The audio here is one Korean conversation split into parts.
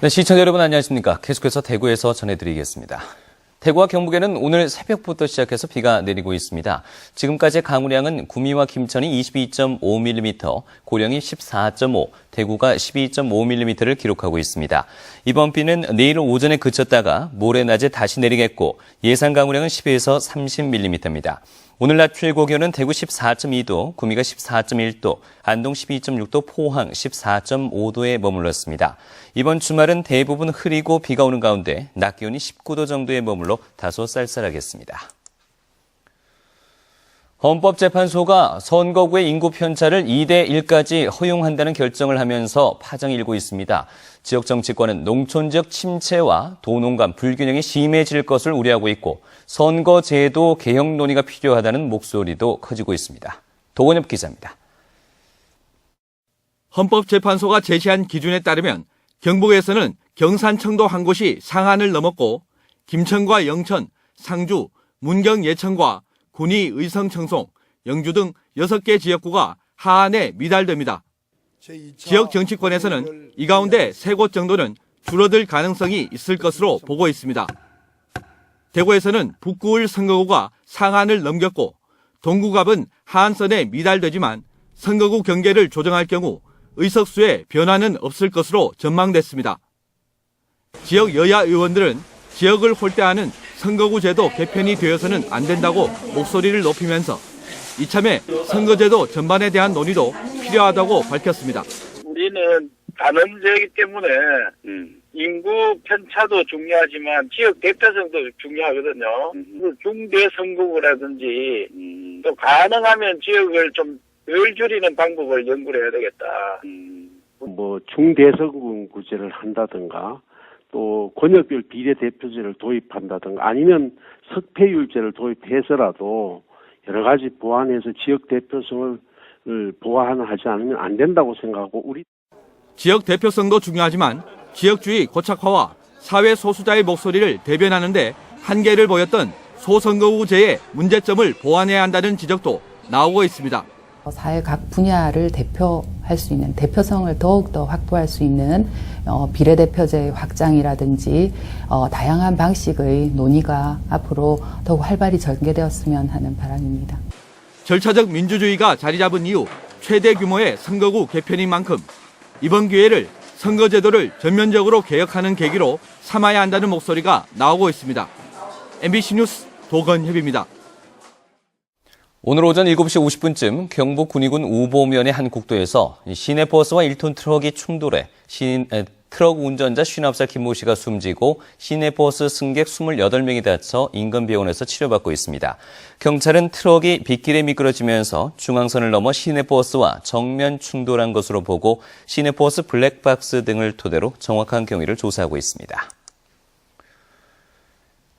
네, 시청자 여러분 안녕하십니까. 계속해서 대구에서 전해드리겠습니다. 대구와 경북에는 오늘 새벽부터 시작해서 비가 내리고 있습니다. 지금까지의 강우량은 구미와 김천이 22.5mm, 고령이 14.5, 대구가 12.5mm를 기록하고 있습니다. 이번 비는 내일 오전에 그쳤다가 모레 낮에 다시 내리겠고 예상 강우량은 10에서 30mm입니다. 오늘 낮 최고 기온은 대구 14.2도, 구미가 14.1도, 안동 12.6도, 포항 14.5도에 머물렀습니다. 이번 주말은 대부분 흐리고 비가 오는 가운데 낮 기온이 19도 정도에 머물러 다소 쌀쌀하겠습니다. 헌법재판소가 선거구의 인구 편차를 2대 1까지 허용한다는 결정을 하면서 파장이 일고 있습니다. 지역 정치권은 농촌 지역 침체와 도농 간 불균형이 심해질 것을 우려하고 있고 선거제도 개혁 논의가 필요하다는 목소리도 커지고 있습니다. 도건엽 기자입니다. 헌법재판소가 제시한 기준에 따르면 경북에서는 경산 청도 한 곳이 상한을 넘었고 김천과 영천, 상주, 문경 예천과 군위 의성 청송, 영주 등 6개 지역구가 하한에 미달됩니다. 지역 정치권에서는 이 가운데 3곳 정도는 줄어들 가능성이 있을 것으로 보고 있습니다. 대구에서는 북구을 선거구가 상한을 넘겼고 동구갑은 하한선에 미달되지만 선거구 경계를 조정할 경우 의석수에 변화는 없을 것으로 전망됐습니다. 지역 여야 의원들은 지역을 홀대하는 선거구 제도 개편이 되어서는 안 된다고 목소리를 높이면서 이참에 선거제도 전반에 대한 논의도 필요하다고 밝혔습니다. 우리는 단원제이기 때문에 인구 편차도 중요하지만 지역 대표성도 중요하거든요. 중대 선거구라든지 또 가능하면 지역을 좀 덜 줄이는 방법을 연구를 해야 되겠다. 중대선거구제를 한다든가 또 권역별 비례대표제를 도입한다든가 아니면 석패율제를 도입해서라도 여러 가지 보완해서 지역 대표성을 보완하지 않으면 안 된다고 생각하고 지역 대표성도 중요하지만 지역주의 고착화와 사회 소수자의 목소리를 대변하는 데 한계를 보였던 소선거구제의 문제점을 보완해야 한다는 지적도 나오고 있습니다. 사회 각 분야를 대표할 수 있는 대표성을 더욱더 확보할 수 있는 비례대표제 확장이라든지 다양한 방식의 논의가 앞으로 더욱 활발히 전개되었으면 하는 바람입니다. 절차적 민주주의가 자리 잡은 이후 최대 규모의 선거구 개편인 만큼 이번 기회를 선거제도를 전면적으로 개혁하는 계기로 삼아야 한다는 목소리가 나오고 있습니다. MBC 뉴스 도건협입니다. 오늘 오전 7시 50분쯤 경북 군위군 우보면의 한 국도에서 시내버스와 1톤 트럭이 충돌해 트럭 운전자 59살 김모 씨가 숨지고 시내버스 승객 28명이 다쳐 인근병원에서 치료받고 있습니다. 경찰은 트럭이 빗길에 미끄러지면서 중앙선을 넘어 시내버스와 정면 충돌한 것으로 보고 시내버스 블랙박스 등을 토대로 정확한 경위를 조사하고 있습니다.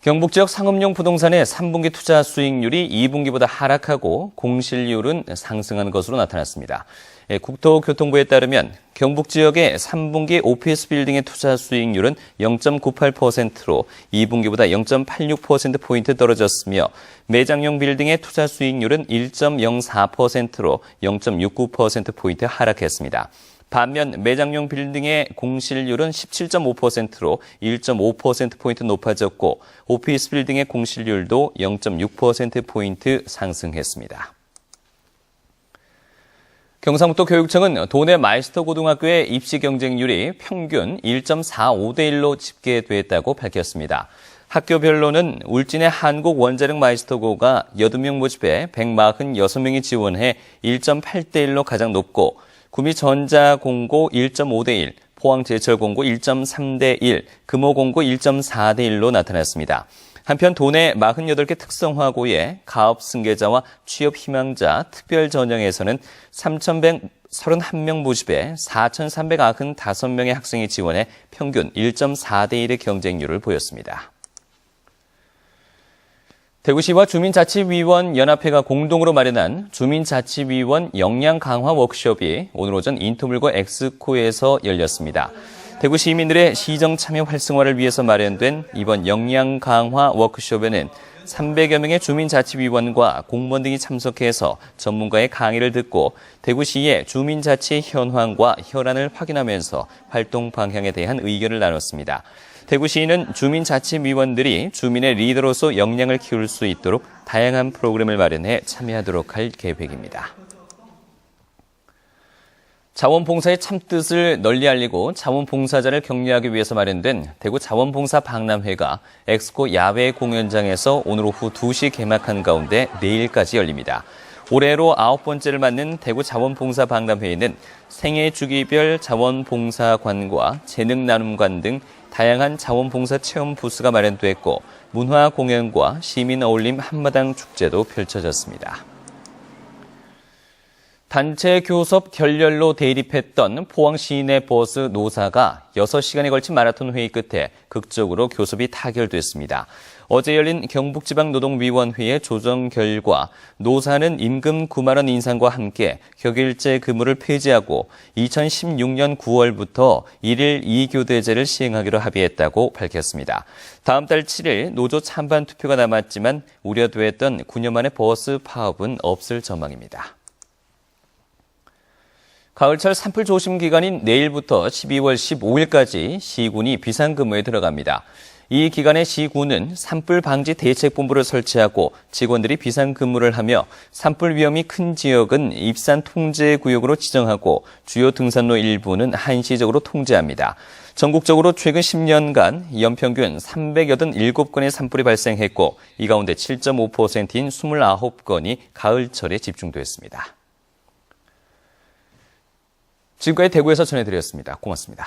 경북 지역 상업용 부동산의 3분기 투자 수익률이 2분기보다 하락하고 공실률은 상승한 것으로 나타났습니다. 국토교통부에 따르면 경북 지역의 3분기 오피스 빌딩의 투자 수익률은 0.98%로 2분기보다 0.86%포인트 떨어졌으며 매장용 빌딩의 투자 수익률은 1.04%로 0.69%포인트 하락했습니다. 반면 매장용 빌딩의 공실률은 17.5%로 1.5%포인트 높아졌고 오피스 빌딩의 공실률도 0.6%포인트 상승했습니다. 경상북도 교육청은 도내 마이스터 고등학교의 입시 경쟁률이 평균 1.45대 1로 집계됐다고 밝혔습니다. 학교별로는 울진의 한국 원자력 마이스터고가 80명 모집에 146명이 지원해 1.8대 1로 가장 높고 구미 전자공고 1.5대 1, 포항제철공고 1.3대 1, 금호공고 1.4대 1로 나타났습니다. 한편 도내 48개 특성화고의 가업 승계자와 취업 희망자 특별 전형에서는 3,131명 모집에 4,395명의 학생이 지원해 평균 1.4대 1의 경쟁률을 보였습니다. 대구시와 주민자치위원 연합회가 공동으로 마련한 주민자치위원 역량 강화 워크숍이 오늘 오전 인터물고 엑스코에서 열렸습니다. 대구 시민들의 시정 참여 활성화를 위해서 마련된 이번 역량 강화 워크숍에는 300여 명의 주민자치위원과 공무원 등이 참석해서 전문가의 강의를 듣고 대구시의 주민자치 현황과 혈안을 확인하면서 활동 방향에 대한 의견을 나눴습니다. 대구시는 주민자치위원들이 주민의 리더로서 역량을 키울 수 있도록 다양한 프로그램을 마련해 참여하도록 할 계획입니다. 자원봉사의 참뜻을 널리 알리고 자원봉사자를 격려하기 위해서 마련된 대구 자원봉사 박람회가 엑스코 야외 공연장에서 오늘 오후 2시 개막한 가운데 내일까지 열립니다. 올해로 9번째를 맞는 대구 자원봉사 박람회에는 생애 주기별 자원봉사관과 재능나눔관 등 다양한 자원봉사 체험 부스가 마련됐고 문화 공연과 시민 어울림 한마당 축제도 펼쳐졌습니다. 단체 교섭 결렬로 대립했던 포항 시내 버스 노사가 6시간에 걸친 마라톤 회의 끝에 극적으로 교섭이 타결됐습니다. 어제 열린 경북지방노동위원회의 조정 결과 노사는 임금 9만 원 인상과 함께 격일제 근무를 폐지하고 2016년 9월부터 1일 2교대제를 시행하기로 합의했다고 밝혔습니다. 다음 달 7일 노조 찬반 투표가 남았지만 우려됐던 9년 만의 버스 파업은 없을 전망입니다. 가을철 산불 조심 기간인 내일부터 12월 15일까지 시군이 비상근무에 들어갑니다. 이 기간에 시군은 산불 방지 대책본부를 설치하고 직원들이 비상근무를 하며 산불 위험이 큰 지역은 입산 통제 구역으로 지정하고 주요 등산로 일부는 한시적으로 통제합니다. 전국적으로 최근 10년간 연평균 387건의 산불이 발생했고 이 가운데 7.5%인 29건이 가을철에 집중됐습니다. 지금까지 대구에서 전해드렸습니다. 고맙습니다.